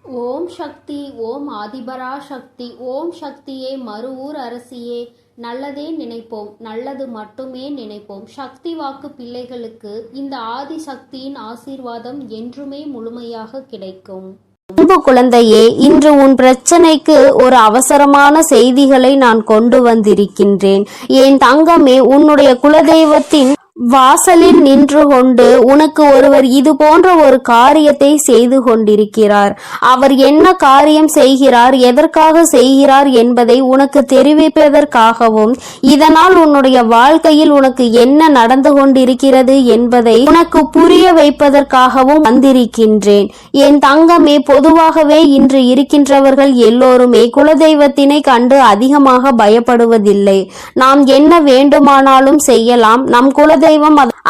ஓம் சக்தி, ஓம் ஆதிபரா சக்தி, ஓம் சக்தியே, மறுவூர் அரசியே, நல்லதே நினைப்போம், நல்லது மட்டுமே நினைப்போம். சக்தி வாக்கு பிள்ளைகளுக்கு இந்த ஆதிசக்தியின் ஆசீர்வாதம் என்றுமே முழுமையாக கிடைக்கும். அன்பு குழந்தையே, இன்று உன் பிரச்சனைக்கு ஒரு அவசரமான செய்திகளை நான் கொண்டு வந்திருக்கின்றேன். என் தங்கமே, உன்னுடைய குலதெய்வத்தின் வாசலில் நின்று கொண்டு உனக்கு ஒருவர் இது போன்ற ஒரு காரியத்தை செய்து கொண்டிருக்கிறார். அவர் என்ன காரியம் செய்கிறார், எதற்காக செய்கிறார் என்பதை உனக்கு தெரிவிப்பதற்காகவும், இதனால் உன்னுடைய வாழ்க்கையில் உனக்கு என்ன நடந்து கொண்டிருக்கிறது என்பதை உனக்கு புரிய வைப்பதற்காகவும் வந்திருக்கின்றேன். என் தங்கமே, பொதுவாகவே இன்று இருக்கின்றவர்கள் எல்லோருமே குலதெய்வத்தினை கண்டு அதிகமாக பயப்படுவதில்லை. நாம் என்ன வேண்டுமானாலும் செய்யலாம், நம் குலதெய்வம்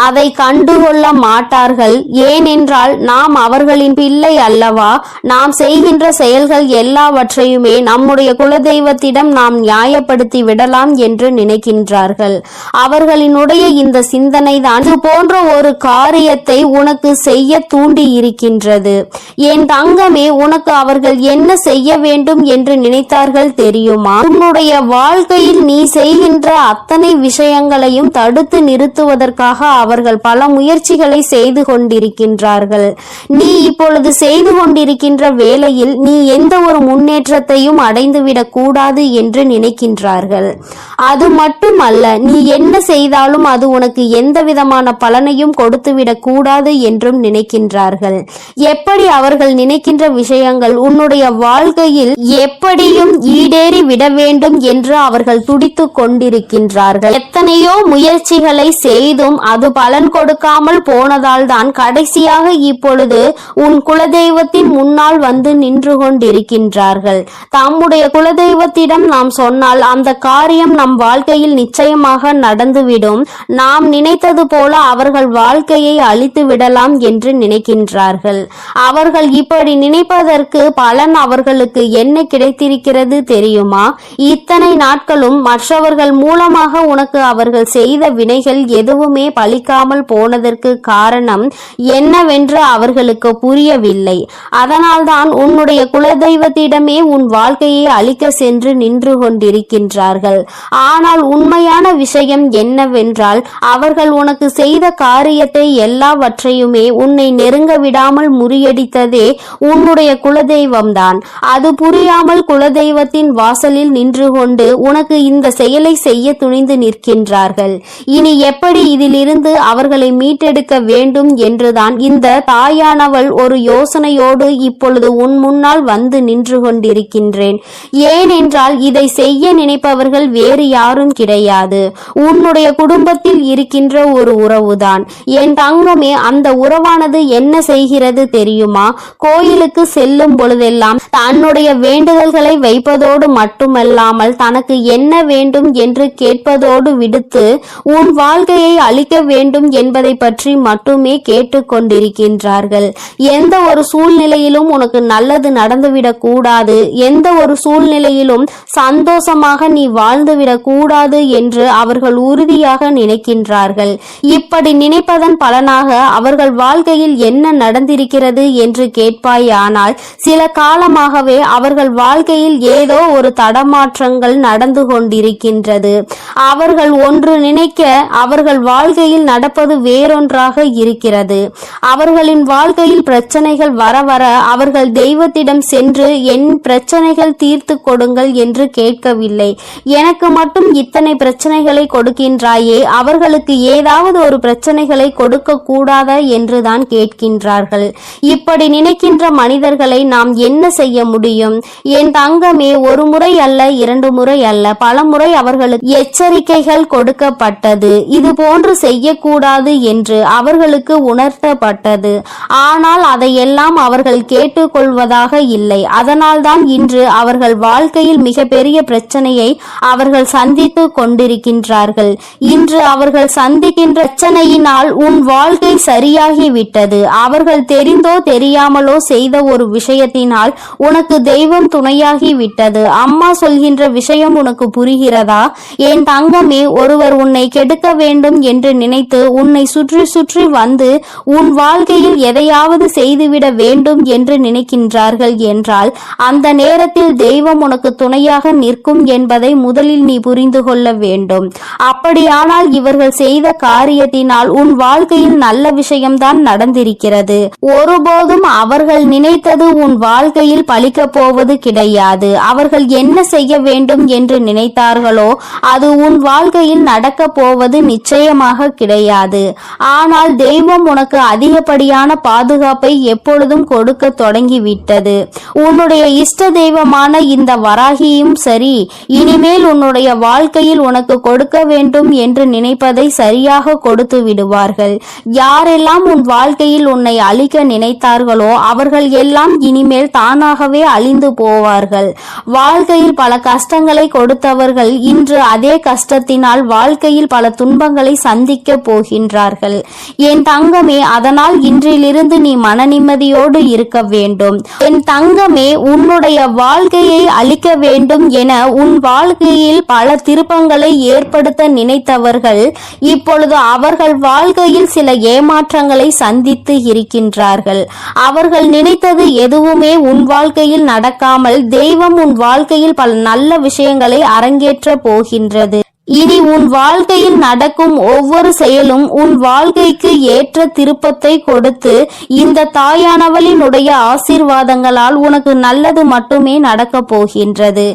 அதை கண்டுகொள்ள மாட்டார்கள். ஏனென்றால் நாம் அவர்களின் பிள்ளை அல்லவா. நாம் செய்கின்ற செயல்கள் எல்லாவற்றையுமே நம்முடைய குலதெய்வத்திடம் நாம் நியாயப்படுத்தி விடலாம் என்று நினைக்கின்றார்கள். அவர்களினுடைய இந்த சிந்தனை தான் இது போன்ற ஒரு காரியத்தை உனக்கு செய்ய தூண்டி இருக்கின்றது. என் தங்கமே, உனக்கு அவர்கள் என்ன செய்ய வேண்டும் என்று நினைத்தார்கள் தெரியுமா? உன்னுடைய வாழ்க்கையில் நீ செய்கின்ற அத்தனை விஷயங்களையும் தடுத்து நிறுத்துவதற்காக அவர்கள் பல முயற்சிகளை செய்து கொண்டிருக்கின்றார்கள். நீ இப்பொழுது செய்து கொண்டிருக்கின்ற வேளையில் நீ எந்த ஒரு முன்னேற்றத்தையும் அடைந்துவிடக் கூடாது என்று நினைக்கின்றார்கள். அது மட்டுமல்ல, நீ என்ன செய்தாலும் அது உனக்கு எந்த விதமான பலனையும் கொடுத்துவிடக் கூடாது என்றும் நினைக்கின்றார்கள். எப்படி அவர்கள் நினைக்கின்ற விஷயங்கள் உன்னுடைய வாழ்க்கையில் எப்படியும் ஈடேறி விட வேண்டும் என்று அவர்கள் துடித்துக் கொண்டிருக்கின்றார்கள். எத்தனையோ முயற்சிகளை செய்தும் அது பலன் கொடுக்காமல் போனதால் தான் கடைசியாக இப்பொழுது உன் குலதெய்வத்தின் முன்னால் வந்து நின்று கொண்டிருக்கின்றார்கள். தம்முடைய குலதெய்வத்திடம் நாம் சொன்னால் அந்த காரியம் நம் வாழ்க்கையில் நிச்சயமாக நடந்துவிடும். நாம் நினைத்தது போல அவர்கள் வாழ்க்கையை அழித்து விடலாம் என்று நினைக்கின்றார்கள். அவர்கள் இப்படி நினைப்பதற்கு பலன் அவர்களுக்கு என்ன கிடைத்திருக்கிறது தெரியுமா? இத்தனை நாட்களும் மற்றவர்கள் மூலமாக உனக்கு அவர்கள் செய்த வினைகள் எதுவுமே பலிக்காமல் போனதற்கு காரணம் என்னவென்று அவர்களுக்கு புரியவில்லை. அதனால்தான் உன்னுடைய குலதெய்வத்திடமே உன் வாழ்க்கையை அழிக்க சென்று நின்று கொண்டிருக்கின்றார்கள். ஆனால் உண்மையான விஷயம் என்னவென்றால், அவர்கள் உனக்கு செய்த காரியத்தை எல்லாவற்றையுமே உன்னை நெருங்க விடாமல் முறியடித்ததே உன்னுடைய குலதெய்வம்தான். அது புரியாமல் குலதெய்வத்தின் வாசலில் நின்று கொண்டு உனக்கு இந்த செயலை செய்ய துணிந்து நிற்கின்றார்கள். இனி எப்படி இதிலிருந்து அவர்களை மீட்டெடுக்க வேண்டும் என்றுதான் இந்த தாயானவள் ஒரு யோசனையோடு இப்பொழுது உன் முன்னால் வந்து நின்று கொண்டிருக்கின்றேன். ஏனென்றால் இதை செய்ய நினைப்பவர்கள் வேறு யாரும் கிடையாது, உன்னுடைய குடும்பத்தில் இருக்கின்ற ஒரு உறவுதான். என் தங்கமே, அந்த உறவானது என்ன செய்கிறது தெரியுமா? கோயிலுக்கு செல்லும் பொழுதெல்லாம் தன்னுடைய வேண்டுதல்களை வைப்பதோடு மட்டுமல்லாமல் தனக்கு என்ன வேண்டும் என்று கேட்பதோடு விடுத்து உன் வாழ்க்கையை அழிக்க வேண்டும் என்பதை பற்றி மட்டுமே கேட்டுக்கொண்டிருக்கின்றார்கள். எந்த ஒரு சூழ்நிலையிலும் உனக்கு நல்லது நடந்துவிடக் கூடாது, எந்த ஒரு சூழ்நிலையிலும் சந்தோஷமாக நீ வாழ்ந்துவிடக் கூடாது என்று அவர்கள் உறுதியாக நினைக்கின்றார்கள். இப்படி நினைப்பதன் பலனாக அவர்கள் வாழ்க்கையில் என்ன நடந்திருக்கிறது என்று கேட்பாயானால், சில காலமாகவே அவர்கள் வாழ்க்கையில் ஏதோ ஒரு தடமாற்றங்கள் நடந்து கொண்டிருக்கின்றது. அவர்கள் ஒன்று நினைக்க அவர்கள் வாழ்க்கையில் நடப்பது வேறொன்றாக இருக்கிறது. அவர்களின் வாழ்க்கையில் பிரச்சனைகள் வர வர அவர்கள் தெய்வத்திடம் சென்று என் பிரச்சனைகள் தீர்த்து கொடுங்கள் என்று கேட்கவில்லை. எனக்கு மட்டும் இத்தனை பிரச்சனைகளை கொடுக்கின்றாயே, அவர்களுக்கு ஏதாவது ஒரு பிரச்சனைகளை கொடுக்க கூடாதா என்றுதான் கேட்கின்றார்கள். இப்படி நினைக்கின்ற மனிதர்களை நாம் என்ன செய்ய முடியும்? என் தங்கமே, ஒரு முறை அல்ல, இரண்டு முறை அல்ல, பல முறை அவர்களுக்கு எச்சரிக்கைகள் கொடுக்கப்பட்டது. இது போன்று செய்யக்கூடாது என்று அவர்களுக்கு உணர்த்தப்பட்டது. ஆனால் அதையெல்லாம் அவர்கள் கேட்டுக்கொள்வதாக இல்லை. அதனால்தான் இன்று அவர்கள் வாழ்க்கையில் மிகப்பெரிய பிரச்சனையை அவர்கள் சந்தித்து கொண்டிருக்கின்றார்கள். இன்று அவர்கள் சந்திக்கின்ற பிரச்சனையினால் உன் வாழ்க்கை சரியாகிவிட்டது. அவர்கள் தெரிந்தோ தெரியாமலோ செய்த ஒரு விஷயத்தினால் உனக்கு தெய்வம் துணையாகி விட்டது. அம்மா சொல்கின்ற விஷயம் உனக்கு புரிகிறதா? என் தங்கமே, ஒருவர் உன்னை கெடுக்க வேண்டும் என்று நினைத்து உன்னை சுற்றி சுற்றி வந்து உன் வாழ்க்கையில் எதையாவது செய்துவிட வேண்டும் என்று நினைக்கின்றார்கள் என்றால் அந்த நேரத்தில் தெய்வம் உனக்கு துணையாக நிற்கும் என்பதை முதலில் நீ புரிந்து கொள்ள வேண்டும். அப்படியானால் இவர்கள் செய்த காரியத்தினால் உன் வாழ்க்கையில் நல்ல விஷயம்தான் நடந்திருக்கிறது. ஒருபோதும் அவர்கள் நினைத்தது உன் வாழ்க்கையில் பலிக்கப் போவது கிடையாது. அவர்கள் என்ன செய்ய வேண்டும் என்று நினைத்தார்களோ அது உன் வாழ்க்கையில் நடக்க போவது நிச்சயமாக கிடையாது. ஆனால் தெய்வம் உனக்கு அதிகப்படியான பாதுகாப்பை எப்பொழுதும் கொடுக்க தொடங்கிவிட்டது. உன்னுடைய இஷ்ட தெய்வமான இந்த வராகியும் சரி, இனிமேல் உன்னுடைய வாழ்க்கையில் உனக்கு கொடுக்க வேண்டும் என்று நினைப்பதை சரியாக கொடுத்து விடுவார்கள். யாரெல்லாம் உன் வாழ்க்கையில் உன்னை அழிக்க நினைத்தார்களோ அவர்கள் எல்லாம் இனிமேல் தானாகவே அழிந்து போவார்கள். வாழ்க்கையில் பல கஷ்டங்களை கொடுத்தவர்கள் இன்று அதே கஷ்டத்தினால் வாழ்க்கையில் பல துன்பங்களை சந்திக்க போகின்றார்கள். என் தங்கமே, அதனால் இன்றிலிருந்து நீ மன நிம்மதியோடு இருக்க வேண்டும். என் தங்கமே, உன்னுடைய வாழ்க்கையை அழிக்க வேண்டும் என உன் வாழ்க்கையில் பல திருப்பங்களை ஏற்படுத்த நினைத்தவர்கள் இப்பொழுது அவர்கள் வாழ்க்கையில் சில ஏமாற்றங்களை சந்தித்து இருக்கின்றார்கள். அவர்கள் நினைத்தது எதுவுமே உன் வாழ்க்கையில் நடக்காமல் தெய்வம் உன் வாழ்க்கையில் பல நல்ல விஷயங்களை அரங்கேற்ற போகின்றது. இனி உன் வாழ்க்கையில் நடக்கும் ஒவ்வொரு செயலும் உன் வாழ்க்கைக்கு ஏற்ற திருப்பத்தை கொடுத்து இந்த தாயானவளினுடைய ஆசீர்வாதங்களால் உனக்கு நல்லது மட்டுமே நடக்க போகின்றது.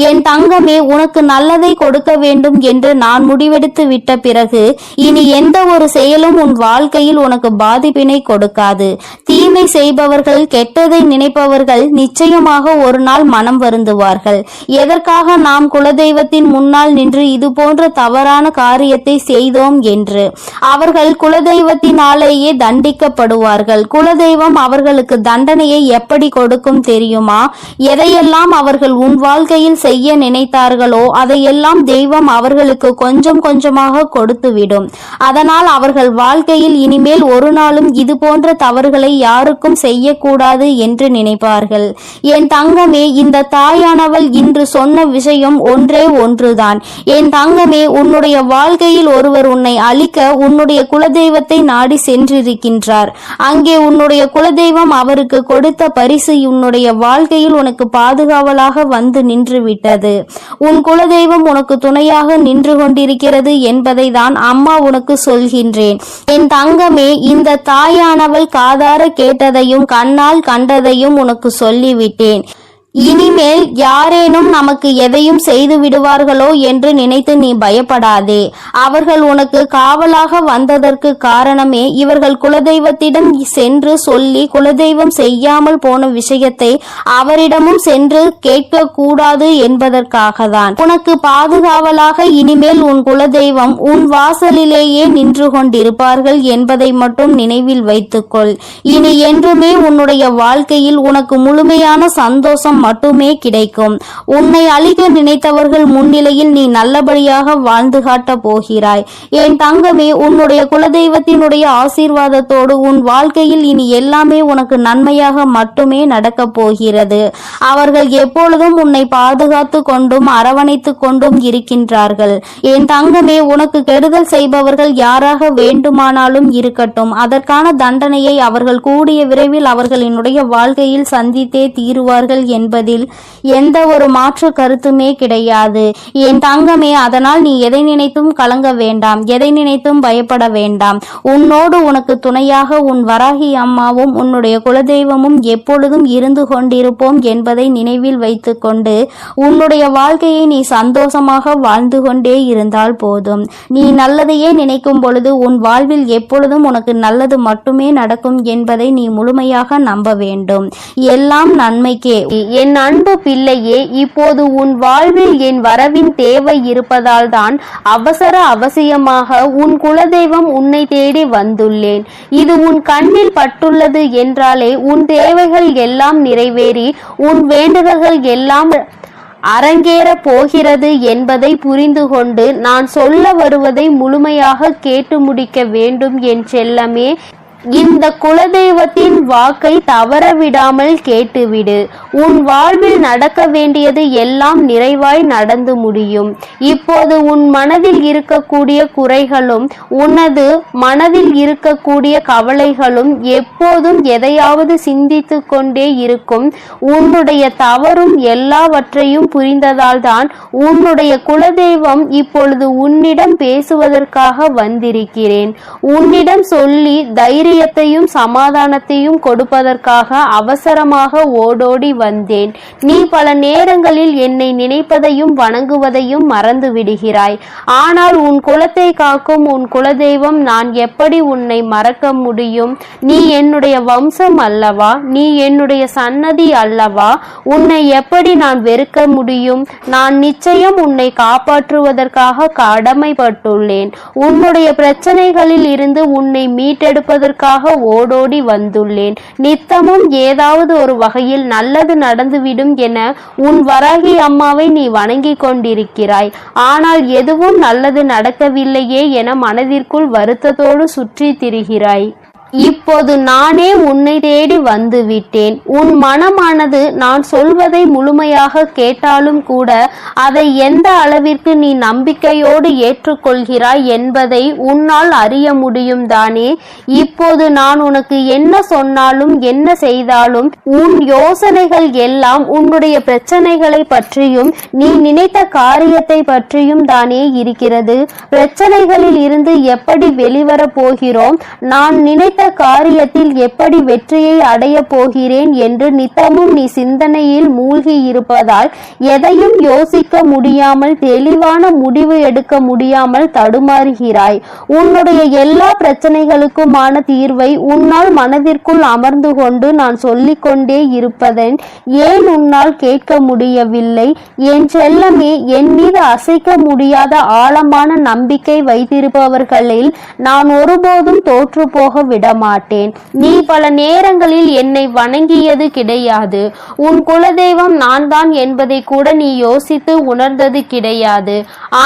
என் தங்கமே, உனக்கு நல்லதை கொடுக்க வேண்டும் என்று நான் முடிவெடுத்து விட்ட பிறகு இனி எந்த ஒரு செயலும் உன் வாழ்க்கையில் உனக்கு பாதிப்பினை கொடுக்காது. தீமை செய்பவர்கள், கெட்டதை நினைப்பவர்கள் நிச்சயமாக ஒரு நாள் மனம் வருந்துவார்கள். எதற்காக நாம் குலதெய்வத்தின் முன்னால் நின்று இது போன்ற தவறான காரியத்தை செய்தோம் என்று அவர்கள் குலதெய்வத்தினாலேயே தண்டிக்கப்படுவார்கள். குலதெய்வம் அவர்களுக்கு தண்டனையை எப்படி கொடுக்கும் தெரியுமா? எதையெல்லாம் அவர்கள் உன் வாழ்க்கையில் செய்ய நினைத்தார்களோ அதையெல்லாம் தெய்வம் அவர்களுக்கு கொஞ்சம் கொஞ்சமாக கொடுத்துவிடும். அதனால் அவர்கள் வாழ்க்கையில் இனிமேல் ஒரு நாளும் இது போன்ற தவறுகளை யாருக்கும் செய்யக்கூடாது என்று நினைப்பார்கள். என் தங்கமே, இந்த தாயானவள் இன்று சொன்ன விஷயம் ஒன்றே ஒன்றுதான். என் தங்கமே, உன்னுடைய வாழ்க்கையில் ஒருவர் உன்னை அழிக்க உன்னுடைய குலதெய்வத்தை நாடி சென்றிருக்கின்றார். அங்கே உன்னுடைய குலதெய்வம் அவருக்கு கொடுத்த பரிசு உன்னுடைய வாழ்க்கையில் உனக்கு பாதுகாவலாக வந்து நின்று விட்டது. உன் குலதெய்வம் உனக்கு துணையாக நின்று கொண்டிருக்கிறது என்பதை தான் அம்மா உனக்கு சொல்கின்றேன். என் தங்கமே, இந்த தாயானவள் காதார கேட்டதையும் கண்ணால் கண்டதையும் உனக்கு சொல்லிவிட்டேன். இனிமேல் யாரேனும் நமக்கு எதையும் செய்து விடுவார்களோ என்று நினைத்து நீ பயப்படாதே. அவர்கள் உனக்கு காவலாக வந்ததற்கு காரணமே இவர்கள் குலதெய்வத்திடம் சென்று சொல்லி குலதெய்வம் செய்யாமல் போன விஷயத்தை அவரிடமும் சென்று கேட்க கூடாது என்பதற்காகத்தான். உனக்கு பாதுகாவலாக இனிமேல் உன் குலதெய்வம் உன் வாசலிலேயே நின்று கொண்டிருப்பார்கள் என்பதை மட்டும் நினைவில் வைத்துக்கொள். இனி என்றுமே உன்னுடைய வாழ்க்கையில் உனக்கு முழுமையான சந்தோஷம் மட்டுமே கிடைக்கும். உன்னை அழிக்க நினைத்தவர்கள் முன்னிலையில் நீ நல்லபடியாக வாழ்ந்து காட்ட போகிறாய். என் தங்கமே, உன்னுடைய குலதெய்வத்தினுடைய ஆசீர்வாதத்தோடு உன் வாழ்க்கையில் இனி எல்லாமே உனக்கு நன்மையாக மட்டுமே நடக்க போகிறது. அவர்கள் எப்பொழுதும் உன்னை பாதுகாத்து கொண்டும் அரவணைத்து கொண்டும் இருக்கின்றார்கள். என் தங்கமே, உனக்கு கெடுதல் செய்பவர்கள் யாராக வேண்டுமானாலும் இருக்கட்டும், அதற்கான தண்டனையை அவர்கள் கூடிய விரைவில் அவர்களினுடைய வாழ்க்கையில் சந்தித்தே தீருவார்கள் என்பதில் எந்த ஒரு மாற்று கருத்துமே கிடையாது. என் தங்கமே, அதனால் நீ எதை நினைத்தும் கலங்க வேண்டாம், எதை நினைத்தும் பயப்பட வேண்டாம். உன்னோடு உனக்கு துணையாக உன் வராகி அம்மாவும் உன்னுடைய குலதெய்வமும் எப்பொழுதும் இருந்து கொண்டிருப்போம் என்பதை நினைவில் வைத்துக்கொண்டு உன்னுடைய வாழ்க்கையை நீ சந்தோஷமாக வாழ்ந்து கொண்டே இருந்தால் போதும். நீ நல்லதையே நினைக்கும் பொழுது உன் வாழ்வில் எப்பொழுதும் உனக்கு நல்லது மட்டுமே நடக்கும் என்பதை நீ முழுமையாக நம்ப வேண்டும். எல்லாம் நன்மைக்கே. என் அன்பு பிள்ளையே, இப்போது உன் வாழ்வில் என் வரவின் தேவை இருப்பதால் தான் அவசியமாக உன் குலதெய்வம் உன்னை தேடி வந்துள்ளேன். இது உன் கண்ணில் பட்டுள்ளது என்றாலே உன் தேவைகள் எல்லாம் நிறைவேறி உன் வேண்டுதல்கள் எல்லாம் அரங்கேற போகிறது என்பதை புரிந்து கொண்டு நான் சொல்ல வருவதை முழுமையாக கேட்டு முடிக்க வேண்டும் என் செல்லமே. இந்த குலதெய்வத்தின் வாக்கை தவறவிடாமல் கேட்டுவிடு. உன் வாழ்வில் நடக்க வேண்டியது எல்லாம் நிறைவாய் நடந்து முடியும். இப்போது உன் மனதில் இருக்கக்கூடிய குறைகளும் உனது மனதில் இருக்கக்கூடிய கவலைகளும் எப்போதும் எதையாவது சிந்தித்து கொண்டே இருக்கும். உன்னுடைய தவறும் எல்லாவற்றையும் புரிந்ததால் தான் உன்னுடைய குலதெய்வம் இப்பொழுது உன்னிடம் பேசுவதற்காக வந்திருக்கிறேன். உன்னிடம் சொல்லி தைரியத்தையும் சமாதானத்தையும் கொடுப்பதற்காக அவசரமாக ஓடோடி வந்தேன். நீ பல நேரங்களில் என்னை நினைப்பதையும் வணங்குவதையும் மறந்து விடுகிறாய். ஆனால் உன் குலத்தை காக்கும் உன் குலதெய்வம் நான் எப்படி உன்னை மறக்க முடியும்? நீ என்னுடைய வம்சம் அல்லவா? நீ என்னுடைய சன்னதி அல்லவா? உன்னை எப்படி நான் வெறுக்க முடியும்? நான் நிச்சயம் உன்னை காப்பாற்றுவதற்காக கடமைப்பட்டுள்ளேன். உன்னுடைய பிரச்சனைகளில் இருந்து உன்னை மீட்டெடுப்பதற்காக ஓடோடி வந்துள்ளேன். நித்தமும் ஏதாவது ஒரு வகையில் நல்லது நடந்துவிடும் என உன் வராகி அம்மாவை நீ வணங்கி கொண்டிருக்கிறாய். ஆனால் எதுவும் நல்லது நடக்கவில்லையே என மனதிற்குள் வருத்தத்தோடு சுற்றி திரிகிறாய். இப்போது நானே உன்னை தேடி வந்துவிட்டேன். உன் மனமானது நான் சொல்வதை முழுமையாக கேட்டாலும் கூட அதை எந்த அளவிற்கு நீ நம்பிக்கையோடு ஏற்றுக்கொள்கிறாய் என்பதை உன்னால் அறிய முடியும் தானே. இப்போது நான் உனக்கு என்ன சொன்னாலும் என்ன செய்தாலும் உன் யோசனைகள் எல்லாம் உன்னுடைய பிரச்சனைகளை பற்றியும் நீ நினைத்த காரியத்தை பற்றியும் தானே இருக்கிறது. பிரச்சனைகளில் இருந்து எப்படி வெளிவர போகிறோம், நான் நினைத்த காரியத்தில் எப்படி வெற்றியை அடைய போகிறேன் என்று நித்தமும் நீ சிந்தனையில் மூழ்கி இருப்பதால் எதையும் யோசிக்க முடியாமல் தெளிவான முடிவு எடுக்க முடியாமல் தடுமாறுகிறாய். உன்னுடைய எல்லா பிரச்சனைகளுக்குமான தீர்வை உன்னால் மனதிற்குள் அமர்ந்து கொண்டு நான் சொல்லிக் கொண்டே இருப்பதன் ஏன் உன்னால் கேட்க முடியவில்லை? என் செல்லமே, என் மீது அசைக்க முடியாத ஆழமான நம்பிக்கை வைத்திருப்பவர்களில் நான் ஒருபோதும் தோற்று போக விடமாட்டேன். நீ பல நேரங்களில் என்னை வணங்கியது கிடையாது. உன் குலதெய்வம் நான் தான் என்பதை கூட நீ யோசித்து உணர்ந்தது கிடையாது.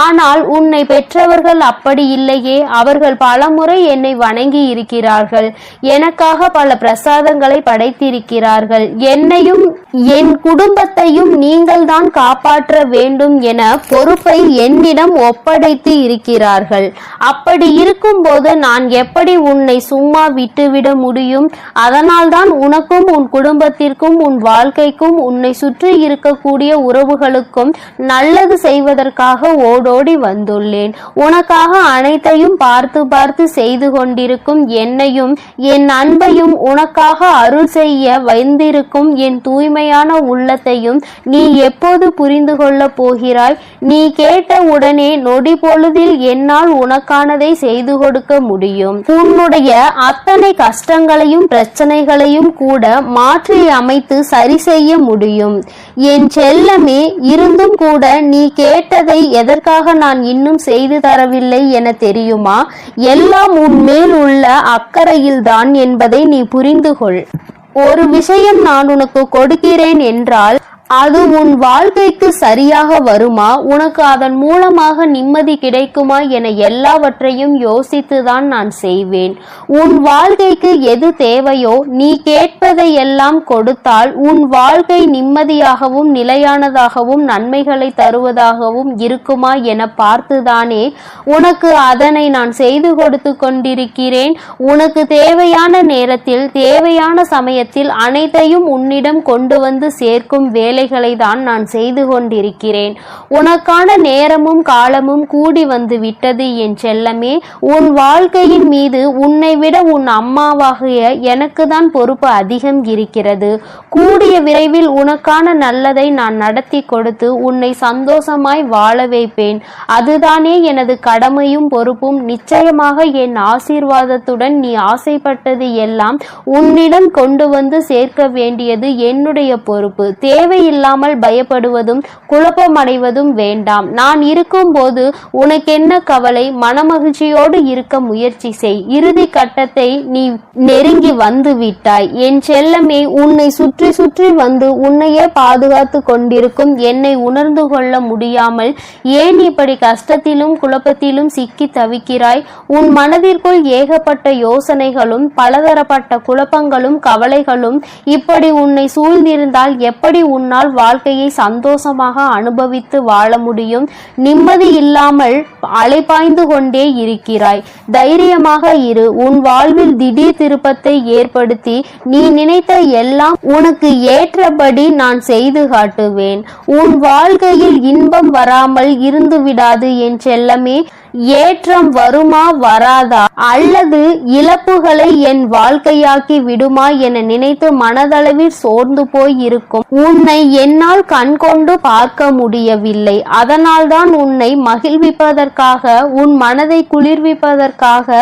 ஆனால் உன்னை பெற்றவர்கள் அப்படி இல்லையே. அவர்கள் பலமுறை என்னை வணங்கி இருக்கிறார்கள். எனக்காக பல பிரசாதங்களை படைத்திருக்கிறார்கள். என்னையும் என் குடும்பத்தையும் நீங்கள் தான் காப்பாற்ற வேண்டும் என பொறுப்பை என்னிடம் ஒப்படைத்து இருக்கிறார்கள். அப்படி இருக்கும்போது நான் எப்படி உன்னை சும்மா விட்டுவிட முடியும்? அதனால்தான் உனக்கும் உன் குடும்பத்திற்கும் உன் வாழ்க்கைக்கும் உன்னை சுற்றி இருக்கக்கூடிய உறவுகளுக்கும் நல்லது செய்வதற்காக ஓடோடி வந்துள்ளேன். உனக்காக அனைத்தையும் பார்த்து பார்த்து செய்து கொண்டிருக்கும் என்னையும் என் அன்பையும் உனக்காக அருள் செய்ய வந்திருக்கும் என் தூய்மையான உள்ளத்தையும் நீ எப்போது புரிந்து கொள்ள போகிறாய்? நீ கேட்ட உடனே நொடி பொழுதில் என்னால் உனக்கானதை செய்து கொடுக்க முடியும். உன்னுடைய அத்தனை கஷ்டங்களையும் பிரச்சனைகளையும் கூட மாற்றி அமைத்து சரி செய்ய முடியும். என் செல்லமே, இருந்தும் கூட நீ கேட்டதை எதற்காக நான் இன்னும் செய்து தரவில்லை என தெரியுமா? எல்லாம் உன் மேல் உள்ள அக்கறையில்தான் என்பதை நீ புரிந்து கொள். ஒரு விஷயம் நான் உனக்கு கொடுக்கிறேன் என்றால் அது உன் வாழ்க்கைக்கு சரியாக வருமா? உனக்கு அதன் மூலமாக நிம்மதி கிடைக்குமா என எல்லாவற்றையும் யோசித்துதான் நான் செய்வேன். உன் வாழ்க்கைக்கு எது தேவையோ நீ கேட்பதை எல்லாம் கொடுத்தால் உன் வாழ்க்கை நிம்மதியாகவும் நிலையானதாகவும் நன்மைகளை தருவதாகவும் இருக்குமா என பார்த்துதானே உனக்கு அதனை நான் செய்து கொடுத்து கொண்டிருக்கிறேன். உனக்கு தேவையான நேரத்தில் தேவையான சமயத்தில் அனைத்தையும் உன்னிடம் கொண்டு வந்து சேர்க்கும் வேலைகளை தான் நான் செய்து கொண்டிருக்கிறேன். உனக்கான நேரமும் காலமும் கூடி வந்து விட்டது என் செல்லமே. உன் வாழ்க்கையின் மீது உன்னை விட உன் அம்மாவாகிய எனக்கு தான் பொறுப்பு அதிகம் இருக்கிறது. கூடிய விரைவில் உனக்கான நல்லதை நான் நடத்தி கொடுத்து உன்னை சந்தோஷமாய் வாழ வைப்பேன். அதுதானே எனது கடமையும் பொறுப்பும். நிச்சயமாக என் ஆசீர்வாதத்துடன் நீ ஆசைப்பட்டது எல்லாம் உன்னிடம் கொண்டு வந்து சேர்க்க வேண்டியது என்னுடைய பொறுப்பு. தேவை தேவையில்லாமல் பயப்படுவதும் குழப்பமடைவதும் வேண்டாம். நான் இருக்கும்போது உனக்கென்ன கவலை? மனமகிழ்ச்சியோடு இருக்க முயற்சி செய். இறுதி கட்டத்தை நீ நெருங்கி வந்து விட்டாய். என் செல்லமே, உன்னை சுற்றி சுற்றி வந்து உன்னையே பாதுகாத்து கொண்டிருக்கும் என்னை உணர்ந்து கொள்ள முடியாமல் ஏன் இப்படி கஷ்டத்திலும் குழப்பத்திலும் சிக்கி தவிக்கிறாய்? உன் மனதிற்குள் ஏகப்பட்ட யோசனைகளும் பலதரப்பட்ட குழப்பங்களும் கவலைகளும் இப்படி உன்னை சூழ்ந்திருந்தால் எப்படி உன்னால் வாழ்க்கையை சந்தோஷமாக அனுபவித்து வாழ முடியும்? நிம்மதி இல்லாமல் அலைபாய்ந்து கொண்டே இருக்கிறாய். தைரியமாக இரு. உன் வாழ்வில் திடீர் திருப்பத்தை ஏற்படுத்தி நீ நினைத்த எல்லாம் உனக்கு ஏற்றபடி நான் செய்து காட்டுவேன். உன் வாழ்க்கையில் இன்பம் வராமல் இருந்து விடாது என் செல்லமே. ஏற்றம் வருமா வராதா, அல்லது இழப்புகளை என் வாழ்க்கையாக்கி விடுமா என நினைத்து மனதளவில் சோர்ந்து போய் இருக்கும் உன்னை என்னால் கண்கொண்டு பார்க்க முடியவில்லை. அதனால்தான் உன்னை மகிழ்விப்பதற்காக, உன் மனதை குளிர்விப்பதற்காக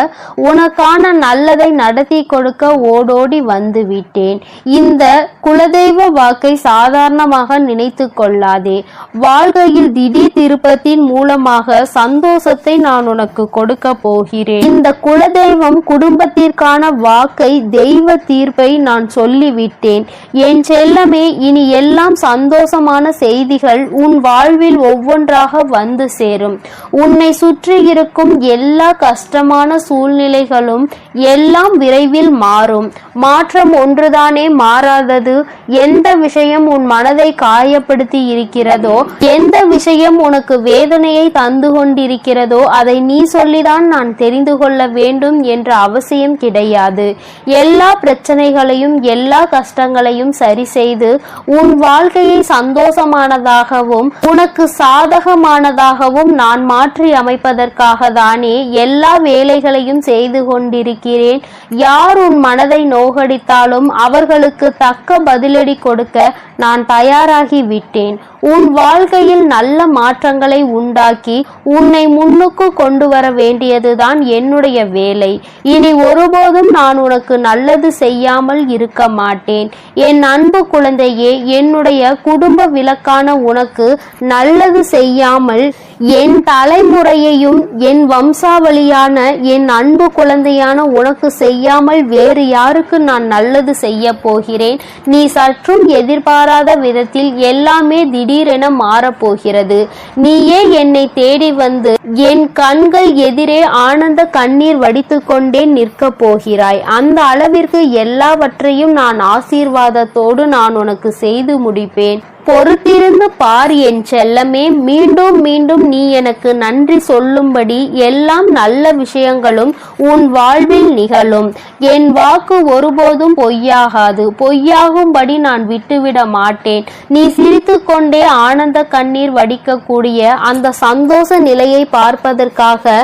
உனக்கான நல்லதை நடத்தி கொடுக்க ஓடோடி வந்து விட்டேன். இந்த குலதெய்வ வாக்கை சாதாரணமாக நினைத்து கொள்ளாதே. வாழ்க்கையில் திடீர் திருப்பத்தின் மூலமாக சந்தோஷத்தை நான் உனக்கு கொடுக்க போகிறேன். இந்த குலதெய்வம் குடும்பத்திற்கான வாக்கை, தெய்வ தீர்ப்பை நான் சொல்லிவிட்டேன். என் செல்லமே, இனி எல்லாம் சந்தோஷமான செய்திகள் உன் வாழ்வில் ஒவ்வொன்றாக வந்து சேரும். உன்னை சுற்றி இருக்கும் எல்லா கஷ்டமான சூழ்நிலைகளும் எல்லாம் விரைவில் மாறும். மாற்றம் ஒன்றுதானே மாறாதது. எந்த விஷயம் உன் மனதை காயப்படுத்தி இருக்கிறதோ, எந்த விஷயம் உனக்கு வேதனையை தந்து கொண்டிருக்கிறதோ அதை நீ சொல்லிதான் நான் தெரிந்து கொள்ள வேண்டும் என்ற அவசியம் கிடையாது. எல்லா பிரச்சனைகளையும் எல்லா கஷ்டங்களையும் சரி செய்து உன் வாழ்க்கையை சந்தோஷமானதாகவும் உனக்கு சாதகமானதாகவும் நான் மாற்றி அமைப்பதற்காக தானே எல்லா வேலைகளையும் செய்து கொண்டிருக்கிறேன். யார் உன் மனதை நோகடித்தாலும் அவர்களுக்கு தக்க பதிலடி கொடுக்க நான் தயாராகி விட்டேன். உன் வாழ்க்கையில் நல்ல மாற்றங்களை உண்டாக்கி உன்னை முன்னுக்கு கொண்டு வர வேண்டியதுதான் என்னுடைய வேலை. இனி ஒருபோதும் நான் உனக்கு நல்லது செய்யாமல் இருக்க மாட்டேன். என் அன்பு குழந்தையே, என்னுடைய குடும்ப விளக்கான உனக்கு நல்லது செய்யாமல் என் தலைமுறையையும் என் வம்சாவளியான என் அன்பு குழந்தையான உனக்கு செய்யாமல் வேறு யாருக்கு நான் நல்லது செய்ய போகிறேன்? நீ சற்றும் எதிர்பாராத விதத்தில் எல்லாமே திடீரென மாறப்போகிறது. நீயே என்னை தேடி வந்து என் கண்கள் எதிரே ஆனந்த கண்ணீர் வடித்து கொண்டே நிற்க போகிறாய். அந்த அளவிற்கு எல்லாவற்றையும் நான் ஆசீர்வாதத்தோடு நான் உனக்கு செய்து முடிப்பேன். பொறுத்திருந்து பார் என் செல்லமே. மீண்டும் மீண்டும் நீ எனக்கு நன்றி சொல்லும்படி எல்லாம் நல்ல விஷயங்களும் உன் வாழ்வில் நிகழும். என் வாக்கு ஒருபோதும் பொய்யாகாது. பொய்யாகும்படி நான் விட்டுவிட மாட்டேன். நீ சிரித்து கொண்டே ஆனந்த கண்ணீர் வடிக்கக்கூடிய அந்த சந்தோஷ நிலையை பார்ப்பதற்காக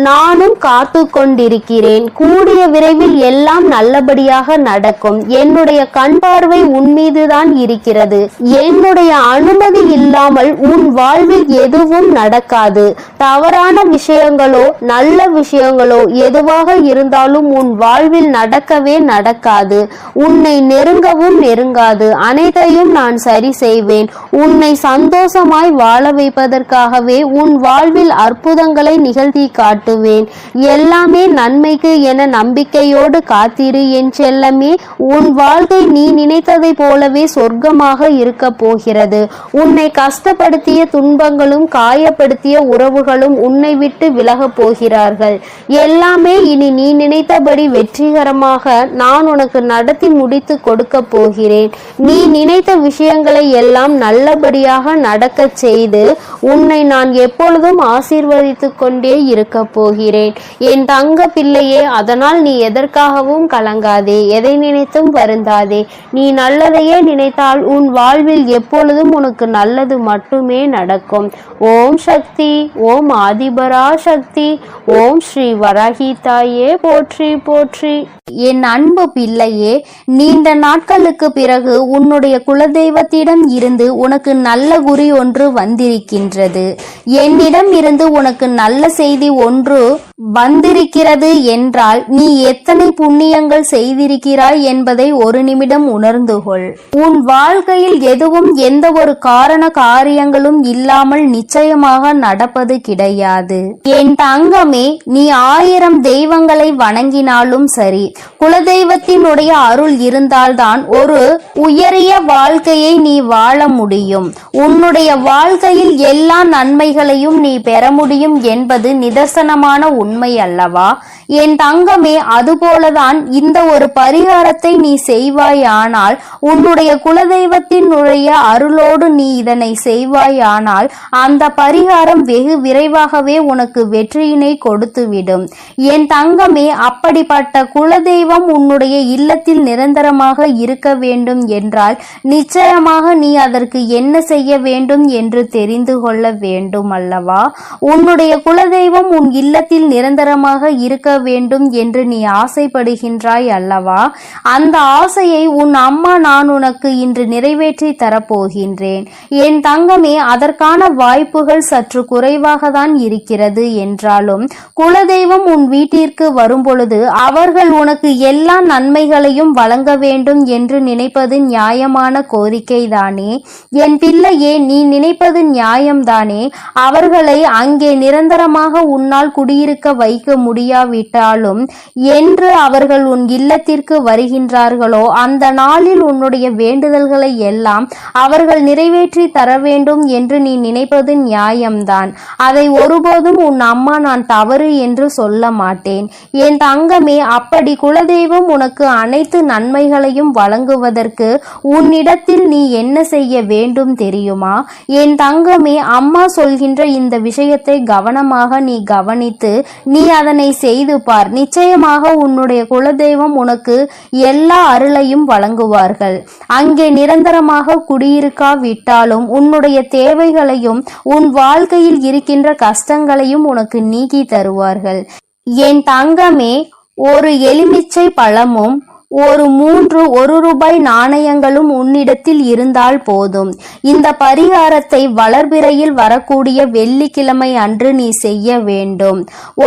நானும் காத்து கொண்டிருக்கிறேன். கூடிய விரைவில் எல்லாம் நல்லபடியாக நடக்கும். என்னுடைய கண் பார்வை உன் மீதுதான் இருக்கிறது. என்னுடைய அனுமதி இல்லாமல் உன் வாழ்வில் எதுவும் நடக்காது. தவறான விஷயங்களோ நல்ல விஷயங்களோ எதுவாக இருந்தாலும் உன் வாழ்வில் நடக்கவே நடக்காது. உன்னை நெருங்கவும் நெருங்காது. அனைத்தையும் நான் சரி செய்வேன். உன்னை சந்தோஷமாய் வாழ வைப்பதற்காகவே உன் வாழ்வில் அற்புதங்களை நிகழ்த்தி காட்டுவேன். எல்லாமே நன்மைக்கு என நம்பிக்கையோடு காத்திரு என் செல்லமே. உன் வாழ்க்கை நீ நினைத்ததை போலவே சொர்க்கமாக இருக்க போகிறது. உன்னை கஷ்டப்படுத்திய துன்பங்களும் காயப்படுத்திய உறவுகளும் உன்னை விட்டு விலகப் போகிறார்கள். எல்லாமே இனி நீ நினைத்தபடி வெற்றிகரமாக நான் உனக்கு நடத்தி முடித்து கொடுக்க போகிறேன். நீ நினைத்த விஷயங்களை எல்லாம் நல்லபடியாக நடக்க செய்து உன்னை நான் எப்பொழுதும் ஆசீர்வதித்து கொண்டே இருக்க போகிறேன். என் தங்க பிள்ளையே, அதனால் நீ எதற்காகவும் கலங்காதே. எதை நினைத்தும் வருந்தாதே. நீ நல்லதையே நினைத்தால் உன் வாழ்வில் எப்பொழுதும் உனக்கு நல்லது மட்டுமே நடக்கும். ஓம் சக்தி, ஓம் ஆதிபரா சக்தி, ஓம் ஸ்ரீ வராகி தாயே போற்றி போற்றி. என் அன்பு பிள்ளையே, நீண்ட நாட்களுக்கு பிறகு உன்னுடைய குலதெய்வத்திடம் இருந்து உனக்கு நல்ல குறி ஒன்று வந்திருக்கின்றது. இருக்கின்றது. என்னிடம் இருந்து உனக்கு நல்ல செய்தி ஒன்று வந்திருக்கிறது என்றால் நீ எத்தனை புண்ணியங்கள் செய்திருக்கிறாய் என்பதை ஒரு நிமிடம் உணர்ந்து கொள். உன் வாழ்க்கையில் எதுவும் எந்த ஒரு காரண காரியங்களும் இல்லாமல் நிச்சயமாக நடப்பது கிடையாது. என் தங்கமே, நீ 1000 தெய்வங்களை வணங்கினாலும் சரி, குலதெய்வத்தினுடைய அருள் இருந்தால்தான் ஒரு உயரிய வாழ்க்கையை நீ வாழ முடியும். உன்னுடைய வாழ்க்கையில் எல்லா நன்மைகளையும் நீ பெற முடியும் என்பது நிதர்சனமான உண்மை அல்லவா? என் தங்கமே, அதுபோலதான் இந்த ஒரு பரிகாரத்தை நீ செய்வாயானால், உன்னுடைய குலதெய்வத்தினுடைய அருளோடு நீ இதனை செய்வாயானால் அந்த பரிகாரம் வெகு விரைவாகவே உனக்கு வெற்றியினை கொடுத்துவிடும். என் தங்கமே, அப்படிப்பட்ட குலதெய்வம் உன்னுடைய இல்லத்தில் நிரந்தரமாக இருக்க வேண்டும் என்றால் நிச்சயமாக நீ அதற்கு என்ன செய்ய வேண்டும் என்று தெரிந்து கொள்ள வேண்டும் அல்லவா? உன்னுடைய குலதெய்வம் உன் இல்லத்தில் நிரந்தரமாக இருக்க வேண்டும் என்று நீ ஆசைப்படுகின்றாய் அல்லவா? அந்த ஆசையை உன் அம்மா நான் உனக்கு இன்று நிறைவேற்றி தரப்போகின்றேன். என் தங்கமே, அதற்கான வாய்ப்புகள் சற்று குறைவாக தான் இருக்கிறது என்றாலும் குலதெய்வம் உன் வீட்டிற்கு வரும்பொழுது அவர்கள் உனக்கு எல்லா நன்மைகளையும் வழங்க வேண்டும் என்று நினைப்பது நியாயமான கோரிக்கை தானே? என் பிள்ளையே, நீ நினைப்பது நியாயம்தானே? அவர்களை அங்கே நிரந்தரமாக உன்னால் குடியிருக்க வைக்க முடியாவிட்டாலும் என்று அவர்கள் உன் இல்லத்திற்கு வருகின்றார்களோ அந்த நாளில் உன்னுடைய வேண்டுதல்களை எல்லாம் அவர்கள் நிறைவேற்றி தர வேண்டும் என்று நீ நினைப்பது நியாயம்தான். அதை ஒருபோதும் உன் அம்மா நான் தவறு என்று சொல்ல மாட்டேன். என் தங்கமே, அப்படி குலதெய்வம் உனக்கு அனைத்து நன்மைகளையும் வழங்குவதற்கு உன்னிடத்தில் நீ என்ன செய்ய வேண்டும் தெரியுமா? என் தங்கமே, அம்மா சொல்கின்ற இந்த விஷயத்தை கவனமாக நீ கவனித்து நீ அதனை செய்து பார். நிச்சயமாக உன்னுடைய குலதெய்வம் உனக்கு எல்லா அருளையும் வழங்குவார்கள். அங்கே நிரந்தரமாக குடியிருக்காவிட்டாலும் உன்னுடைய தேவைகளையும் உன் வாழ்க்கையில் இருக்கின்ற கஷ்டங்களையும் உனக்கு நீக்கி தருவார்கள். என் தங்கமே, ஒரு எலுமிச்சை பழமும் ஒரு 3 1 நாணயங்களும் உன்னிடத்தில் இருந்தால் போதும். இந்த பரிகாரத்தை வளர்பிறையில் வரக்கூடிய வெள்ளிக்கிழமை அன்று நீ செய்ய வேண்டும்.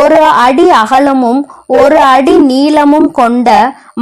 1 அடி அகலமும் 1 அடி நீளமும் கொண்ட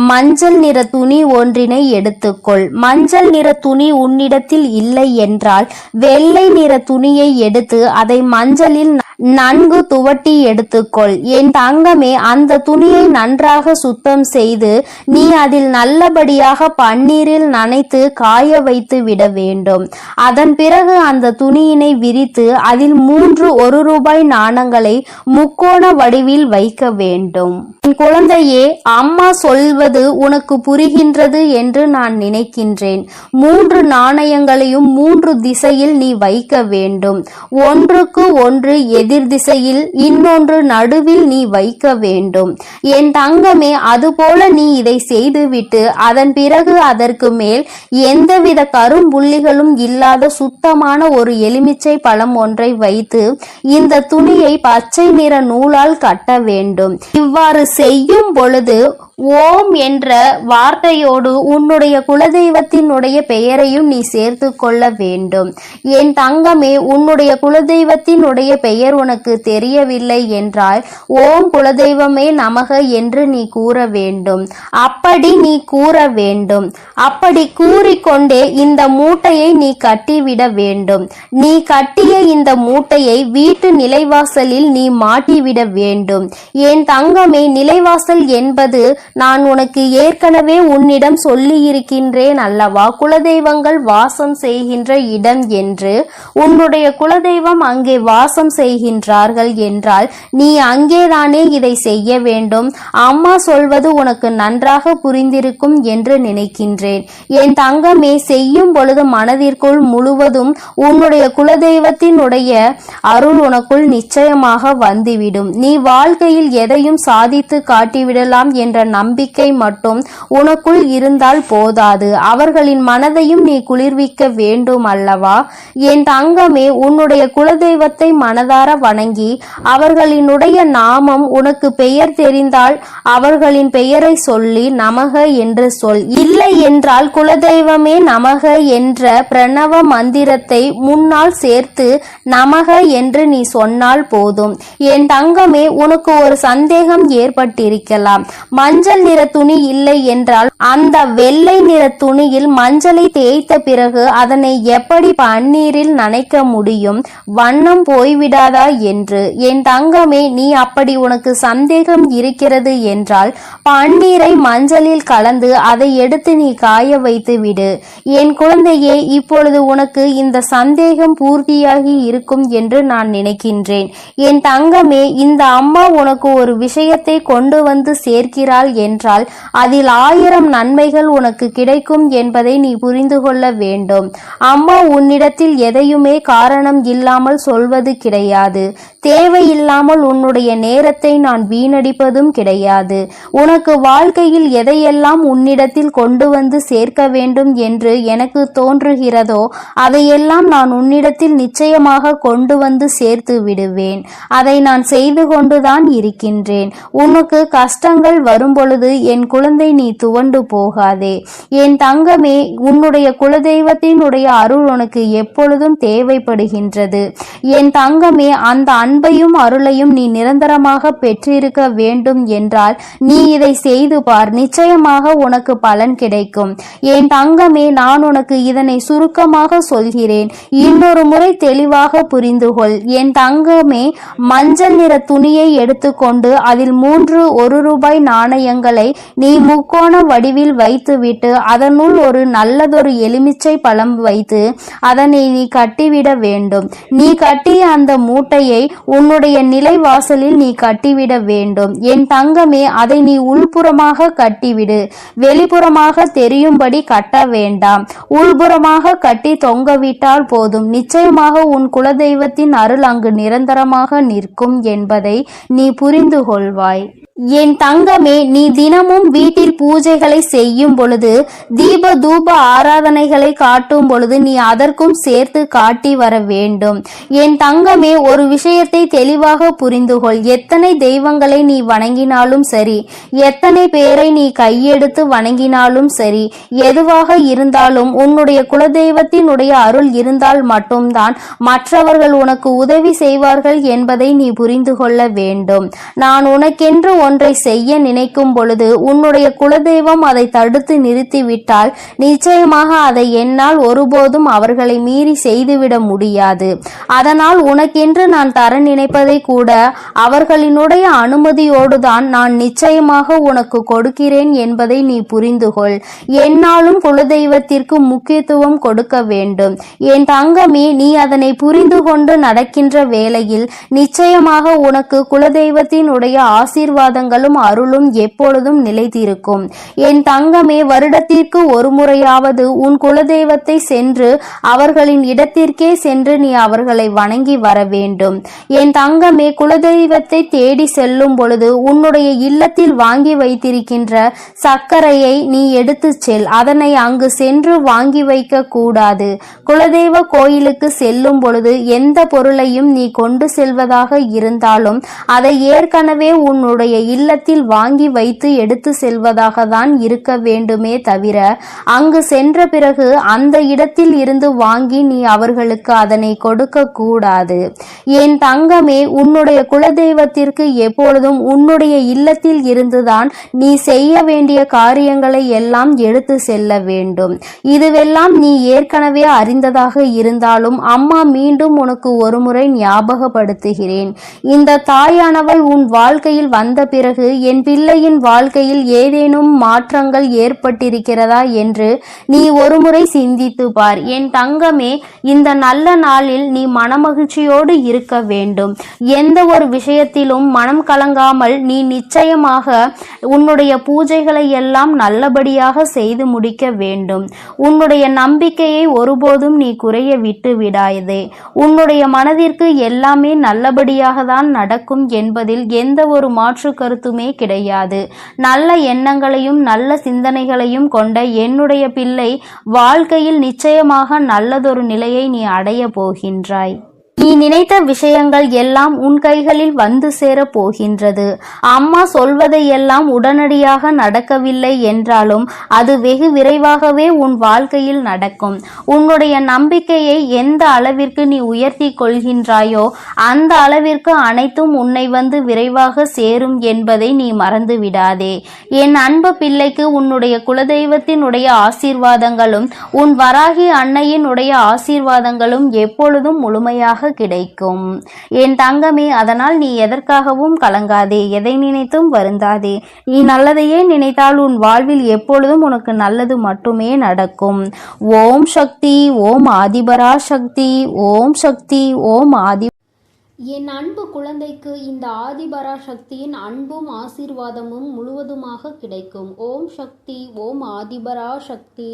மஞ்சள் நிற துணி ஒன்றினை எடுத்துக்கொள். மஞ்சள் நிற துணி உன்னிடத்தில் இல்லை என்றால் வெள்ளை நிற துணியை எடுத்து அதை மஞ்சளில் நன்கு துவட்டி எடுத்துக்கொள். என் தங்கமே, அந்த துணியை நன்றாக சுத்தம் செய்து நீ அதில் நல்லபடியாக பன்னீரில் நனைத்து காய வைத்து விட வேண்டும். அதன் பிறகு அந்த துணியினை விரித்து அதில் 3 1 நாணங்களை முக்கோண வடிவில் வைக்க வேண்டும். என் குழந்தையே, அம்மா சொல்வது உனக்கு புரிகின்றது என்று நான் நினைக்கின்றேன். 3 நாணயங்களையும் 3 திசையில் நீ வைக்க வேண்டும். ஒன்றுக்கு ஒன்று எதிர் திசையில், இன்னொன்று நடுவில் நீ வைக்க வேண்டும். என் தங்கமே, அதுபோல நீ இதை செய்துவிட்டு அதன் பிறகு அதற்கு மேல் எந்தவித கரும்புள்ளிகளும் இல்லாத சுத்தமான ஒரு எலுமிச்சை பழம் ஒன்றை வைத்து இந்த துணியை பச்சை நிற நூலால் கட்ட வேண்டும். இவ்வாறு செய்யும் பொழுது ஓம் என்ற வார்த்தையோடு உன்னுடைய குலதெய்வத்தினுடைய பெயரையும் நீ சேர்த்து கொள்ள வேண்டும். என் தங்கமே, உன்னுடைய குலதெய்வத்தினுடைய பெயர் உனக்கு தெரியவில்லை என்றால் ஓம் குலதெய்வமே நமக என்று நீ கூற வேண்டும். அப்படி நீ கூற வேண்டும். அப்படி கூறிக்கொண்டே இந்த மூட்டையை நீ கட்டிவிட வேண்டும். நீ கட்டிய இந்த மூட்டையை வீட்டு நிலைவாசலில் நீ மாட்டிவிட வேண்டும். என் தங்கமே, நிலைவாசல் என்பது நான் உனக்கு ஏற்கனவே உன்னிடம் சொல்லி இருக்கின்றேன் அல்லவா, குலதெய்வங்கள் வாசம் செய்கின்ற இடம் என்று. உன்னுடைய குலதெய்வம் அங்கே வாசம் செய்கின்றார்கள் என்றால் நீ அங்கேதானே இதை செய்ய வேண்டும். அம்மா சொல்வது உனக்கு நன்றாக புரிந்திருக்கும் என்று நினைக்கின்றேன். என் தங்கமே, செய்யும் பொழுது மனதிற்குள் முழுவதும் உன்னுடைய குலதெய்வத்தினுடைய அருள் உனக்குள் நிச்சயமாக வந்துவிடும். நீ வாழ்க்கையில் எதையும் சாதித்து காட்டிவிடலாம் என்ற நம்பிக்கை மட்டும் உனக்குள் இருந்தால் போதாது, அவர்களின் மனதையும் நீ குளிர்விக்க வேண்டும் அல்லவா? என் தங்கமே, உன்னுடைய குலதெய்வத்தை மனதார வணங்கி அவர்களினுடைய நாமம் உனக்கு பெயர் தெரிந்தால் அவர்களின் பெயரை சொல்லி நமக என்று சொல். இல்லை என்றால் குலதெய்வமே நமக என்ற பிரணவ மந்திரத்தை முன்னால் சேர்த்து நமக என்று நீ சொன்னால் போதும். என் தங்கமே, உனக்கு ஒரு சந்தேகம் ஏற்பட்டிருக்கலாம். மஞ்சள் நிற துணி இல்லை என்றால் அந்த வெள்ளை நிற துணியில் மஞ்சளை தேய்த்த பிறகு அதனை எப்படி பன்னீரில் நனைக்க முடியும்? வண்ணம் போய்விடாதா என்று. என் தங்கமே, நீ அப்படி உனக்கு சந்தேகம் இருக்கிறது என்றால் பன்னீரை மஞ்சளில் கலந்து அதை எடுத்து நீ காய வைத்து விடு. என் குழந்தையே, இப்பொழுது உனக்கு இந்த சந்தேகம் பூர்த்தியாகி இருக்கும் என்று நான் நினைக்கின்றேன். என் தங்கமே, இந்த அம்மா உனக்கு ஒரு விஷயத்தை கொண்டு வந்து சேர்க்கிறாள் என்றால் அதில் 1000 நன்மைகள் உனக்கு கிடைக்கும் என்பதை நீ புரிந்து கொள்ள வேண்டும். அம்மா உன்னிடத்தில் எதையுமே காரணம் இல்லாமல் சொல்வது கிடையாது. தேவையில்லாமல் உன்னுடைய நேரத்தை நான் வீணடிப்பதும் கிடையாது. உனக்கு வாழ்க்கையில் எதையெல்லாம் உன்னிடத்தில் கொண்டு வந்து சேர்க்க வேண்டும் என்று எனக்கு தோன்றுகிறதோ அதையெல்லாம் நான் உன்னிடத்தில் நிச்சயமாக கொண்டு வந்து சேர்த்து விடுவேன். அதை நான் செய்து கொண்டுதான் இருக்கின்றேன். உனக்கு கஷ்டங்கள் வரும்பொழுது என் குழந்தை நீ துவண்டு போகாதே. என் தங்கமே, உன்னுடைய குலதெய்வத்தினுடைய அருள் உனக்கு எப்பொழுதும் தேவைப்படுகின்றது. என் தங்கமே, அந்த அன்பையும் அருளையும் நீ நிரந்தரமாக பெற்றிருக்க வேண்டும் என்றால் நீ இதை செய்து பார். நிச்சயமாக உனக்கு பலன் கிடைக்கும். என் தங்கமே, நான் உனக்கு இதனை சுருக்கமாக சொல்கிறேன். இன்னொரு முறை தெளிவாக புரிந்து கொள். என் தங்கமே, மஞ்சள் நிற துணியை எடுத்துக்கொண்டு அதில் 3 1 நாணயங்களை நீ முக்கோண வடிவில் வைத்துவிட்டு அதனுள் ஒரு நல்லதொரு எலுமிச்சை பழம் வைத்து அதனை நீ கட்டிவிட வேண்டும். நீ கட்டிய அந்த மூட்டையை உன்னுடைய நிலைவாசலில் நீ கட்டிவிட வேண்டும். என் தங்கமே, அதை நீ உள்புறமாக கட்டிவிடு. வெளிப்புறமாக தெரியும்படி கட்ட வேண்டாம். உள்புறமாக கட்டி தொங்கவிட்டால் போதும். நிச்சயமாக உன் குலதெய்வத்தின் அருள் அங்கு நிரந்தரமாக நிற்கும் என்பதை நீ புரிந்து கொள்வாய். என் தங்கமே, நீ தினமும் வீட்டில் பூஜைகளை செய்யும் பொழுது தீப தூப ஆராதனைகளை காட்டும் பொழுது நீ அதற்கும் சேர்த்து காட்டி வர வேண்டும். என் தங்கமே, ஒரு விஷயத்தை தெளிவாக புரிந்து கொள். எத்தனை தெய்வங்களை நீ வணங்கினாலும் சரி, எத்தனை பேரை நீ கையெடுத்து வணங்கினாலும் சரி, எதுவாக இருந்தாலும் உன்னுடைய குலதெய்வத்தினுடைய அருள் இருந்தால் மட்டும்தான் மற்றவர்கள் உனக்கு உதவி செய்வார்கள் என்பதை நீ புரிந்து கொள்ள வேண்டும். நான் உனக்கென்று ஒன்றை செய்ய நினைக்கும் பொழுது உன்னுடைய குலதெய்வம் அதை தடுத்து நிறுத்திவிட்டால் நிச்சயமாக அதை என்னால் ஒருபோதும் அவர்களை மீறி செய்துவிட முடியாது. அதனால் உனக்கென்று நான் தர நினைப்பதை கூட அவர்களினுடைய அனுமதியோடுதான் நான் நிச்சயமாக உனக்கு கொடுக்கிறேன் என்பதை நீ புரிந்து கொள். என்னாலும் குலதெய்வத்திற்கு முக்கியத்துவம் கொடுக்க வேண்டும். என் தங்கமே, நீ அதனை புரிந்து கொண்டு நடக்கின்ற வேளையில் நிச்சயமாக உனக்கு குலதெய்வத்தினுடைய ஆசீர்வாதங்களும் அருளும் எப்பொழுதும் நிலைத்திருக்கும். என் தங்கமே, வருடத்திற்கு ஒரு முறையாவது உன் குலதெய்வத்தை சென்று அவர்களின் இடத்திற்கே சென்று நீ அவர்களை வணங்கி வர வேண்டும். என் தங்கமே, குலதெய்வத்தை தேடி செல்லும் பொழுது உன்னுடைய இல்லத்தில் வாங்கி வைத்திருக்கின்ற சர்க்கரையை நீ எடுத்து செல். அதனை அங்கு சென்று வாங்கி வைக்க கூடாது. குலதெய்வ கோயிலுக்கு செல்லும் பொழுது எந்த பொருளையும் நீ கொண்டு செல்வதாக இருந்தாலும் அதை ஏற்கனவே உன்னுடைய இல்லத்தில் வாங்கி வைத்து எடுத்து செல்வதாக தான் இருக்க வேண்டுமே தவிர அங்கு சென்ற பிறகு அந்த இடத்தில் இருந்து வாங்கி நீ அவர்களுக்கு அதனை கொடுக்க கூடாது. என் தங்கமே, உன்னுடைய குலதெய்வத்திற்கு எப்பொழுதும் உன்னுடைய இல்லத்தில் இருந்துதான் நீ செய்ய வேண்டிய காரியங்களை எல்லாம் எடுத்து செல்ல வேண்டும். இதுவெல்லாம் நீ ஏற்கனவே அறிந்ததாக இருந்தாலும் அம்மா மீண்டும் உனக்கு ஒருமுறை ஞாபகப்படுத்துகிறேன். இந்த தாயானவள் உன் வாழ்க்கையில் வந்த பிறகு என் பிள்ளையின் வாழ்க்கையில் ஏதேனும் மாற்றங்கள் ஏற்பட்டிருக்கிறதா என்று நீ ஒருமுறை சிந்தித்து பார். என் தங்கமே, இந்த நல்ல நாளில் நீ மனமகிழ்ச்சியோடு இருக்க வேண்டும். எந்த ஒரு விஷயத்திலும் மனம் கலங்காமல் நீ நிச்சயமாக உன்னுடைய பூஜைகளை எல்லாம் நல்லபடியாக செய்து முடிக்க வேண்டும். உன்னுடைய நம்பிக்கையை ஒருபோதும் நீ குறைய விட்டு விடாதே. உன்னுடைய மனதிற்கு எல்லாமே நல்லபடியாக தான் நடக்கும் என்பதில் எந்த ஒரு மாற்று கருத்துமே கிடையாது. நல்ல எண்ணங்களையும் நல்ல சிந்தனைகளையும் கொண்ட என்னுடைய பிள்ளை, வாழ்க்கையில் நிச்சயமாக நல்லதொரு நிலையை நீ அடைய போகின்றாய். நீ நினைத்த விஷயங்கள் எல்லாம் உன் கைகளில் வந்து சேரப் போகின்றது. அம்மா சொல்வதையெல்லாம் உடனடியாக நடக்கவில்லை என்றாலும் அது வெகு விரைவாகவே உன் வாழ்க்கையில் நடக்கும். உன்னுடைய நம்பிக்கையை எந்த அளவிற்கு நீ உயர்த்தி கொள்கின்றாயோ அந்த அளவிற்கு அனைத்தும் உன்னை வந்து விரைவாக சேரும் என்பதை நீ மறந்து விடாதே. என் அன்பு பிள்ளைக்கு உன்னுடைய குலதெய்வத்தினுடைய ஆசீர்வாதங்களும் உன் வராகி அன்னையினுடைய ஆசீர்வாதங்களும் எப்பொழுதும் முழுமையாக கிடைக்கும். என் தங்கமே, அதனால் நீ எதற்காகவும் கலங்காதே, எதை நினைத்தும் வருந்தாதே. நீ நல்லதையே நினைத்தால் உன் வாழ்வில் எப்பொழுதும் உனக்கு நல்லது மட்டுமே நடக்கும். ஓம் சக்தி, ஓம் ஆதிபரா சக்தி, ஓம் சக்தி, ஓம் ஆதி. என் அன்பு குழந்தைக்கு இந்த ஆதிபரா சக்தியின் அன்பும் ஆசீர்வாதமும் முழுவதுமாக கிடைக்கும். ஓம் சக்தி, ஓம் ஆதிபரா சக்தி.